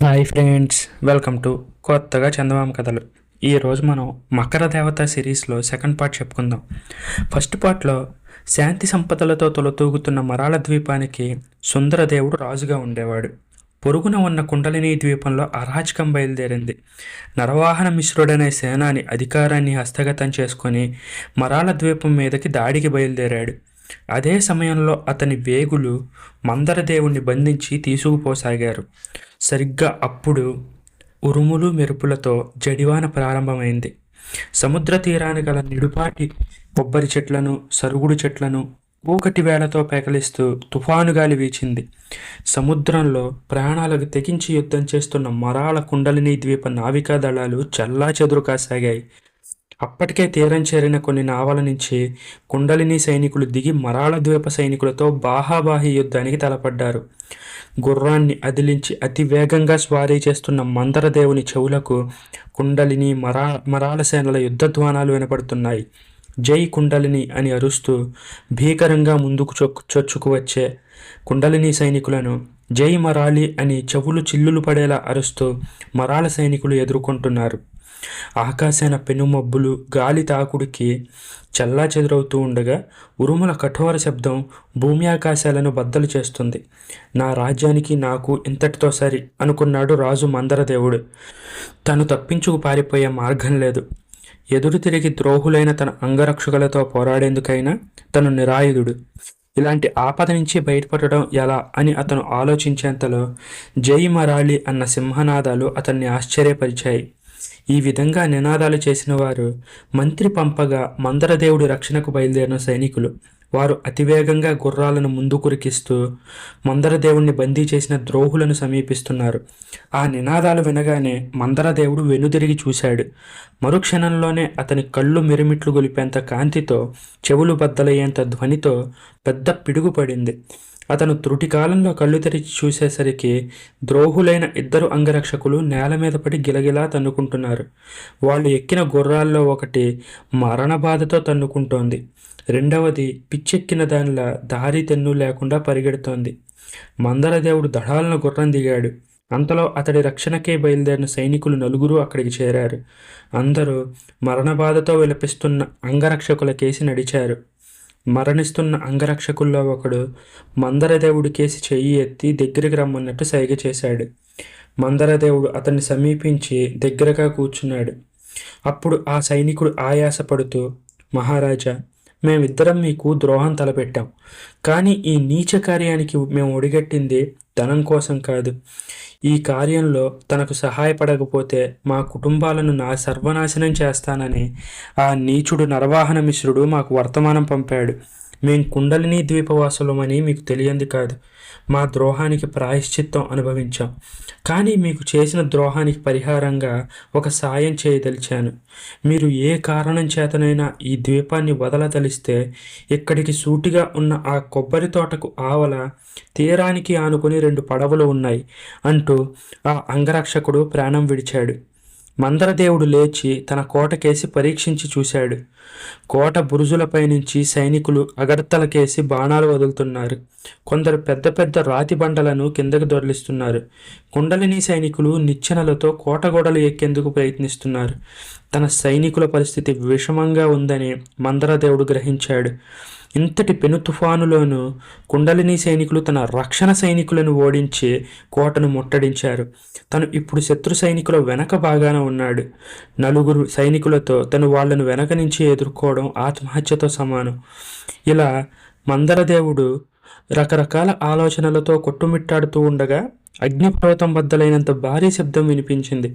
Hi friends, welcome to కొత్తగా చందమామ కథలు. ఈరోజు మనం మకర దేవత సిరీస్లో సెకండ్ పార్ట్ చెప్పుకుందాం. ఫస్ట్ పార్ట్లో శాంతి సంపదలతో తొలతూగుతున్న మరాళ ద్వీపానికి సుందరదేవుడు రాజుగా ఉండేవాడు. పొరుగున ఉన్న కుండలిని ద్వీపంలో అరాచకం బయలుదేరింది. నరవాహన మిశ్రుడనే సేనాని అధికారాన్ని హస్తగతం చేసుకొని మరాళ ద్వీపం మీదకి దాడికి బయలుదేరాడు. అదే సమయంలో అతని వేగులు మందరదేవుణ్ణి బంధించి తీసుకుపోసాగారు. సరిగ్గా అప్పుడు ఉరుములు మెరుపులతో జడివాన ప్రారంభమైంది. సముద్ర తీరాన గల నిడుపాటి కొబ్బరి చెట్లను, సరుగుడు చెట్లను ఊకటి వేళతో పెకలిస్తూ తుఫాను గాలి వీచింది. సముద్రంలో ప్రాణాలకు తెగించి యుద్ధం చేస్తున్న మరాళ కుండలిని ద్వీప నావికా దళాలు చెల్లాచెదురు కాసాగాయి. అప్పటికే తీరం చేరిన కొన్ని నావల నుంచి కుండలిని సైనికులు దిగి మరాళ ద్వీప సైనికులతో బాహాబాహి యుద్ధానికి తలపడ్డారు. గుర్రాన్ని అదిలించి అతి వేగంగా స్వారీ చేస్తున్న మందరదేవుని చెవులకు కుండలిని మరాళ సేనల యుద్ధధ్వానాలు వినపడుతున్నాయి. జై కుండలిని అని అరుస్తూ భీకరంగా ముందుకు చొచ్చుకు వచ్చే కుండలిని సైనికులను జై మరాళి అని చెవులు చిల్లులు పడేలా అరుస్తూ మరాళ సైనికులు ఎదుర్కొంటున్నారు. ఆకాశాన పెనుమబ్బులు గాలి తాకుడికి చల్లా చెదురవుతూ ఉండగా ఉరుముల కఠోర శబ్దం భూమి ఆకాశాలను బద్దలు చేస్తుంది. నా రాజ్యానికి నాకు ఇంతటితో సరి అనుకున్నాడు రాజు మందరదేవుడు. తను తప్పించుకు పారిపోయే మార్గం లేదు. ఎదురు తిరిగి ద్రోహులైన తన అంగరక్షకులతో పోరాడేందుకైనా తను నిరాయుధుడు. ఇలాంటి ఆపద నుంచి బయటపడడం ఎలా అని అతను ఆలోచించేంతలో జై మరాళి అన్న సింహనాదాలు అతన్ని ఆశ్చర్యపరిచాయి. ఈ విధంగా నినాదాలు చేసిన వారు మంత్రి పంపగా మందరదేవుడి రక్షణకు బయలుదేరిన సైనికులు. వారు అతివేగంగా గుర్రాలను ముందు కురికిస్తూ మందరదేవుడిని బందీ చేసిన ద్రోహులను సమీపిస్తున్నారు. ఆ నినాదాలు వినగానే మందరదేవుడు వెనుదిరిగి చూశాడు. మరుక్షణంలోనే అతని కళ్ళు మిరుమిట్లు గొలిపేంత కాంతితో, చెవులు బద్దలయ్యేంత ధ్వనితో పెద్ద పిడుగు పడింది. అతను త్రుటి కాలంలో కళ్ళు తెరిచి చూసేసరికి ద్రోహులైన ఇద్దరు అంగరక్షకులు నేల మీద పడి గిలగిలా తన్నుకుంటున్నారు. వాళ్ళు ఎక్కిన గుర్రాల్లో ఒకటి మరణబాధతో తన్నుకుంటోంది. రెండవది పిచ్చెక్కిన దానిలా దారి తెన్ను లేకుండా పరిగెడుతోంది. మందరదేవుడు దడాలను గుర్రం దిగాడు. అంతలో అతడి రక్షణకే బయలుదేరిన సైనికులు నలుగురు అక్కడికి చేరారు. అందరూ మరణబాధతో విలపిస్తున్న అంగరక్షకుల కేసి నడిచారు. మరణిస్తున్న అంగరక్షకుల్లో ఒకడు మందరదేవుడి కేసి చెయ్యి ఎత్తి దగ్గరికి రమ్మన్నట్టు సైగ చేశాడు. మందరదేవుడు అతన్ని సమీపించి దగ్గరగా కూర్చున్నాడు. అప్పుడు ఆ సైనికుడు ఆయాసపడుతూ, మహారాజా, మేమిద్దరం మీకు ద్రోహం తలపెట్టాం. కానీ ఈ నీచ కార్యానికి మేము ఒడిగట్టింది ధనం కోసం కాదు. ఈ కార్యంలో తనకు సహాయపడకపోతే మా కుటుంబాలను సర్వనాశనం చేస్తానని ఆ నీచుడు నరవాహన మిశ్రుడు మాకు వర్తమానం పంపాడు. మేం కుండలిని ద్వీపవాసులమని మీకు తెలియంది కాదు. మా ద్రోహానికి ప్రాయశ్చిత్తం అనుభవించాం. కానీ మీకు చేసిన ద్రోహానికి పరిహారంగా ఒక సాయం చేయదలిచాను. మీరు ఏ కారణం చేతనైనా ఈ ద్వీపాన్ని వదలదలిస్తే ఇక్కడికి సూటిగా ఉన్న ఆ కొబ్బరి తోటకు ఆవల తీరానికి ఆనుకుని 2 పడవలు ఉన్నాయి అంటూ ఆ అంగరక్షకుడు ప్రాణం విడిచాడు. మందరదేవుడు లేచి తన కోటకేసి పరీక్షించి చూశాడు. కోట బురుజులపై నుంచి సైనికులు అగర్తలకేసి బాణాలు వదులుతున్నారు. కొందరు పెద్ద పెద్ద రాతి బండలను కిందకు దొర్లిస్తున్నారు. కుండలిని సైనికులు నిచ్చెనలతో కోట గోడలు ఎక్కేందుకు ప్రయత్నిస్తున్నారు. తన సైనికుల పరిస్థితి విషమంగా ఉందని మందరదేవుడు గ్రహించాడు. ఇంతటి పెను తుఫానులోనూ కుండలిని సైనికులు తన రక్షణ సైనికులను ఓడించి కోటను ముట్టడించారు. తను ఇప్పుడు శత్రు సైనికుల వెనక భాగాన ఉన్నాడు. 4 సైనికులతో తను వాళ్లను వెనక నుంచి ఎదుర్కోవడం ఆత్మహత్యతో సమానం. ఇలా మందరదేవుడు రకరకాల ఆలోచనలతో కొట్టుమిట్టాడుతూ ఉండగా అగ్నిపర్వతం బద్దలైనంత భారీ శబ్దం వినిపించింది.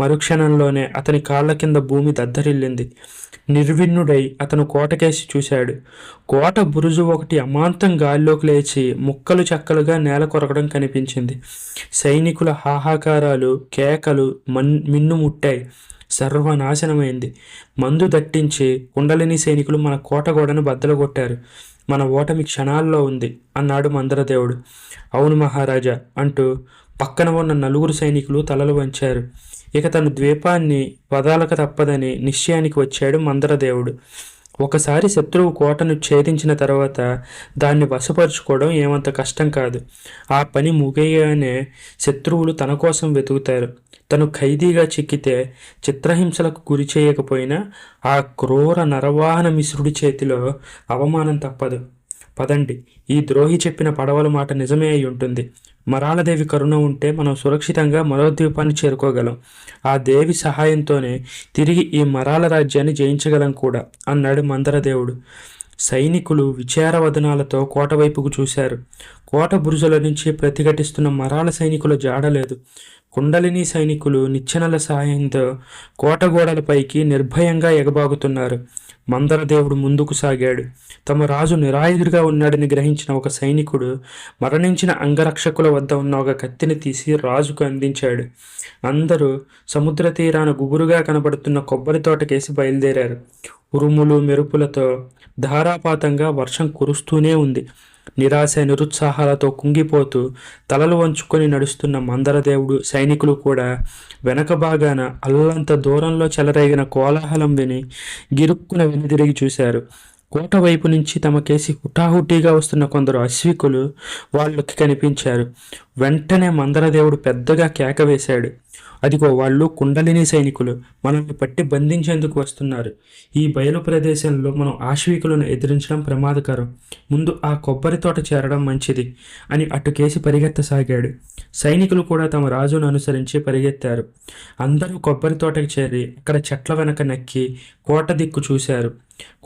మరుక్షణంలోనే అతని కాళ్ల కింద భూమి దద్దరిల్లింది. నిర్విణ్ణుడై అతను కోటకేసి చూశాడు. కోట బురుజు ఒకటి అమాంతం గాల్లోకి లేచి ముక్కలు చెక్కలుగా నేల కొరకడం కనిపించింది. సైనికుల హాహాకారాలు, కేకలు మిన్నుముట్టాయి. సర్వనాశనమైంది. మందు దట్టించి కుండలిని సైనికులు మన కోట గోడను బద్దలుగొట్టారు. మన ఓటమి క్షణాల్లో ఉంది అన్నాడు మందరదేవుడు. అవును మహారాజా అంటూ పక్కన ఉన్న 4 సైనికులు తలలు వంచారు. ఇక తను ద్వీపాన్ని వదలక తప్పదని నిశ్చయానికి వచ్చాడు మందరదేవుడు. ఒకసారి శత్రువు కోటను ఛేదించిన తర్వాత దాన్ని వశపరుచుకోవడం ఏమంత కష్టం కాదు. ఆ పని ముగియగానే శత్రువులు తన కోసం వెతుకుతారు. తను ఖైదీగా చిక్కితే చిత్రహింసలకు గురి చేయకపోయినా ఆ క్రూర నరవాహన మిశ్రుడి చేతిలో అవమానం తప్పదు. పదండి, ఈ ద్రోహి చెప్పిన పడవల మాట నిజమే అయి ఉంటుంది. మరాళదేవి కరుణ ఉంటే మనం సురక్షితంగా మరో ద్వీపాన్ని చేరుకోగలం. ఆ దేవి సహాయంతోనే తిరిగి ఈ మరాళ రాజ్యాన్ని జయించగలం కూడా అన్నాడు మందరదేవుడు. సైనికులు విచారవదనాలతో కోట వైపుకు చూశారు. కోట బురుజుల నుంచి ప్రతిఘటిస్తున్న మరాళ సైనికుల జాడలేదు. కుండలిని సైనికులు నిచ్చెనల సాయంతో కోట గోడలపైకి నిర్భయంగా ఎగబాగుతున్నారు. మందరదేవుడు ముందుకు సాగాడు. తమ రాజు నిరాయుధుడిగా ఉన్నాడని గ్రహించిన ఒక సైనికుడు మరణించిన అంగరక్షకుల వద్ద ఉన్న ఒక కత్తిని తీసి రాజుకు అందించాడు. అందరూ సముద్ర తీరాన గుబురుగా కనబడుతున్న కొబ్బరి తోటకేసి బయలుదేరారు. ఉరుములు మెరుపులతో ధారాపాతంగా వర్షం కురుస్తూనే ఉంది. నిరాశ నిరుత్సాహాలతో కుంగిపోతూ తలలు వంచుకొని నడుస్తున్న మందరదేవుడు సైనికులు కూడా వెనక భాగాన అల్లంత దూరంలో చెలరేగిన కోలాహలం విని గిరుక్కున వెనుదిరిగి చూశారు. కోట వైపు నుంచి తమకేసి హుటాహుటీగా వస్తున్న కొందరు అశ్వికులు వాళ్ళకి కనిపించారు. వెంటనే మందరదేవుడు పెద్దగా కేక వేశాడు. అదిగో వాళ్ళు కుండలిని సైనికులు మనల్ని పట్టి బంధించేందుకు వస్తున్నారు. ఈ బయలు ప్రదేశంలో మనం ఆశ్వికులను ఎదిరించడం ప్రమాదకరం. ముందు ఆ కొబ్బరి తోట చేరడం మంచిది అని అటుకేసి పరిగెత్తసాగాడు. సైనికులు కూడా తమ రాజును అనుసరించి పరిగెత్తారు. అందరూ కొబ్బరి తోటకి చేరి అక్కడ చెట్ల వెనక నక్కి కోట దిక్కు చూశారు.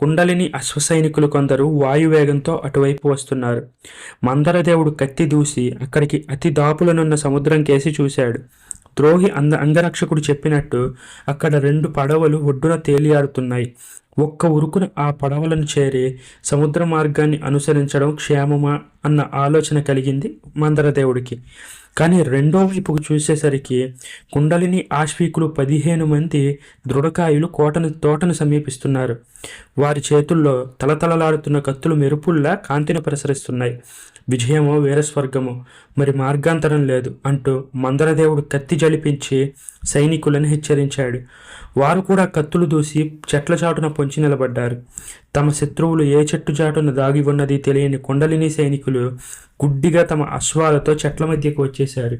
కుండలిని అశ్వసైనికులు కొందరు వాయువేగంతో అటువైపు వస్తున్నారు. మందరదేవుడు కత్తి దూసి అక్కడికి అతి దాపులనున్న సముద్రం కేసి చూశాడు. ద్రోహి అంగరక్షకుడు చెప్పినట్టు అక్కడ 2 పడవలు ఒడ్డున తేలియాడుతున్నాయి. ఒక్క ఉరుకున ఆ పడవలను చేరి సముద్ర మార్గాన్ని అనుసరించడం క్షేమమా అన్న ఆలోచన కలిగింది మందరదేవుడికి. కానీ రెండో వైపుకు చూసేసరికి కుండలిని ఆశ్వీకులు 15 మంది దృఢకాయులు తోటను సమీపిస్తున్నారు. వారి చేతుల్లో తలతలలాడుతున్న కత్తులు మెరుపుల్లా కాంతిని ప్రసరిస్తున్నాయి. విజయమో వీరస్వర్గమో, మరి మార్గాంతరం లేదు అంటూ మందరదేవుడు కత్తి జలిపించి సైనికులను హెచ్చరించాడు. వారు కూడా కత్తులు దూసి చెట్ల చాటున పొంచి నిలబడ్డారు. తమ శత్రువులు ఏ చెట్టు చాటున దాగి ఉన్నది తెలియని కుండలిని సైనికులు గుడ్డిగా తమ అశ్వాలతో చెట్ల మధ్యకు వచ్చేశారు.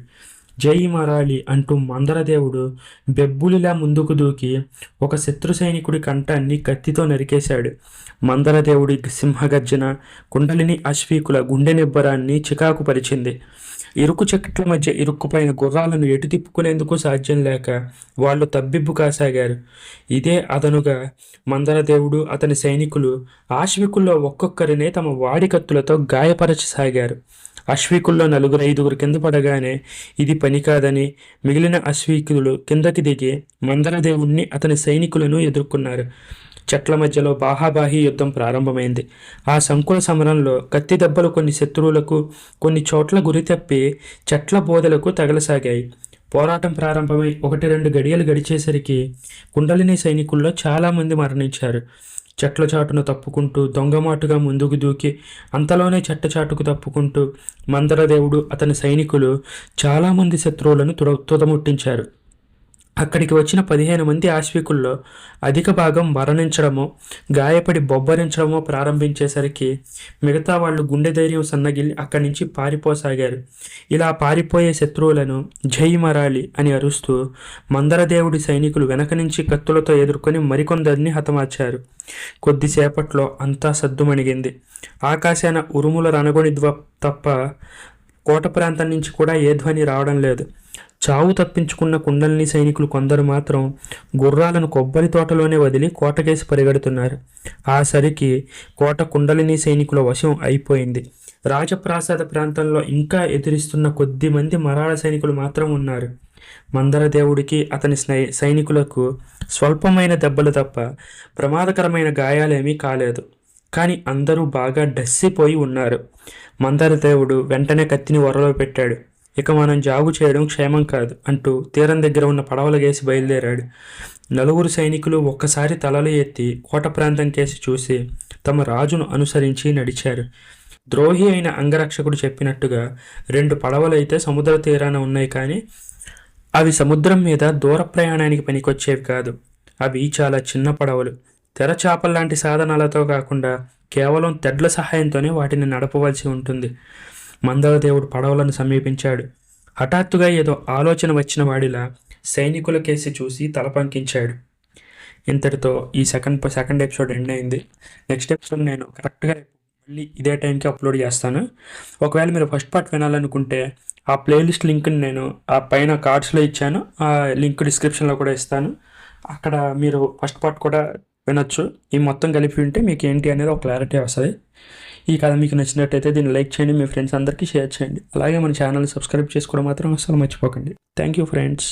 జై మరాళి అంటూ మందరదేవుడు బెబ్బులిలా ముందుకు దూకి ఒక శత్రు సైనికుడి కంఠాన్ని కత్తితో నరికేశాడు. మందరదేవుడి సింహగర్జన కుండలిని అశ్వీకుల గుండె నిబ్బరాన్ని చికాకు పరిచింది. ఇరుకు చెట్ల మధ్య ఇరుక్కుపోయిన గుర్రాలను ఎటు తిప్పుకునేందుకు సాధ్యం లేక వాళ్ళు తబ్బిబ్బు కాసాగారు. ఇదే అదనుగా మందరదేవుడు అతని సైనికులు ఆశ్వికుల్లో ఒక్కొక్కరినే తమ వాడి కత్తులతో గాయపరచసాగారు. అశ్వికుల్లో 4-5 కింద పడగానే ఇది పని కాదని మిగిలిన అశ్వికులు కిందకి దిగి మందరదేవుణ్ణి అతని సైనికులను ఎదుర్కొన్నారు. చెట్ల మధ్యలో బాహాబాహి యుద్ధం ప్రారంభమైంది. ఆ సంకుల సమరంలో కత్తి దెబ్బలు కొన్ని శత్రువులకు, కొన్ని చోట్ల గురి తప్పి చెట్ల బోదలకు తగలసాగాయి. పోరాటం ప్రారంభమై 1-2 గడియలు గడిచేసరికి కుండలిని సైనికుల్లో చాలామంది మరణించారు. చెట్ల చాటును తప్పుకుంటూ దొంగమాటుగా ముందుకు దూకి అంతలోనే చెట్ట చాటుకు తప్పుకుంటూ మందరదేవుడు అతని సైనికులు చాలామంది శత్రువులను తుదముట్టించారు. అక్కడికి వచ్చిన 15 మంది ఆశ్వికుల్లో అధిక భాగం మరణించడమో గాయపడి బొబ్బరించడమో ప్రారంభించేసరికి మిగతా వాళ్ళు గుండె ధైర్యం సన్నగిల్లి అక్కడి నుంచి పారిపోసాగారు. ఇలా పారిపోయే శత్రువులను జై మరాలి అని అరుస్తూ మందరదేవుడి సైనికులు వెనక నుంచి కత్తులతో ఎదుర్కొని మరికొందరిని హతమార్చారు. కొద్దిసేపట్లో అంతా సద్దుమణిగింది. ఆకాశాన ఉరుముల రణగొని తప్ప కోట ప్రాంతం నుంచి కూడా ఏ ధ్వని రావడం లేదు. చావు తప్పించుకున్న కుండలిని సైనికులు కొందరు మాత్రం గుర్రాలను కొబ్బరి తోటలోనే వదిలి కోటకేసి పరిగెడుతున్నారు. ఆ సరికి కోట కుండలిని సైనికుల వశం అయిపోయింది. రాజప్రాసాద ప్రాంతంలో ఇంకా ఎదురిస్తున్న కొద్ది మంది మరాఠా సైనికులు మాత్రం ఉన్నారు. మందరదేవుడికి అతని సైనికులకు స్వల్పమైన దెబ్బలు తప్ప ప్రమాదకరమైన గాయాలేమీ కాలేదు. కానీ అందరూ బాగా డస్సిపోయి ఉన్నారు. మందరదేవుడు వెంటనే కత్తిని వరలో పెట్టాడు. ఇక మనం జాగు చేయడం క్షేమం కాదు అంటూ తీరం దగ్గర ఉన్న పడవలగేసి బయలుదేరాడు. 4 సైనికులు ఒక్కసారి తలలు ఎత్తి కోట ప్రాంతం కేసి చూసి తమ రాజును అనుసరించి నడిచారు. ద్రోహి అయిన అంగరక్షకుడు చెప్పినట్టుగా 2 పడవలైతే సముద్ర తీరాన ఉన్నాయి, కానీ అవి సముద్రం మీద దూర ప్రయాణానికి పనికొచ్చేవి కాదు. అవి చాలా చిన్న పడవలు. తెరచాపల లాంటి సాధనాలతో కాకుండా కేవలం తెడ్ల సహాయంతోనే వాటిని నడపవలసి ఉంటుంది. మందల దేవుడు పడవలను సమీపించాడు. హఠాత్తుగా ఏదో ఆలోచన వచ్చిన వాడిలా సైనికుల కేసి చూసి తల పంకించాడు. ఇంతటితో ఈ సెకండ్ ఎపిసోడ్ ఎండ్ అయింది. నెక్స్ట్ ఎపిసోడ్ నేను కరెక్ట్గా మళ్ళీ ఇదే టైంకి అప్లోడ్ చేస్తాను. ఒకవేళ మీరు ఫస్ట్ పార్ట్ వినాలనుకుంటే ఆ ప్లేలిస్ట్ లింక్ని నేను ఆ పైన కార్డ్స్లో ఇచ్చాను, ఆ లింక్ డిస్క్రిప్షన్లో కూడా ఇస్తాను. అక్కడ మీరు ఫస్ట్ పార్ట్ కూడా వినొచ్చు. ఈ మొత్తం కలిపి వింటే మీకు ఏంటి అనేది ఒక క్లారిటీ వస్తుంది. ఈ కథ మీకు నచ్చినట్టయితే దీన్ని లైక్ చేయండి, మీ ఫ్రెండ్స్ అందరికీ షేర్ చేయండి. అలాగే మన ఛానల్ సబ్స్క్రైబ్ చేసుకోవడం మాత్రం అసలు మర్చిపోకండి. Thank you friends.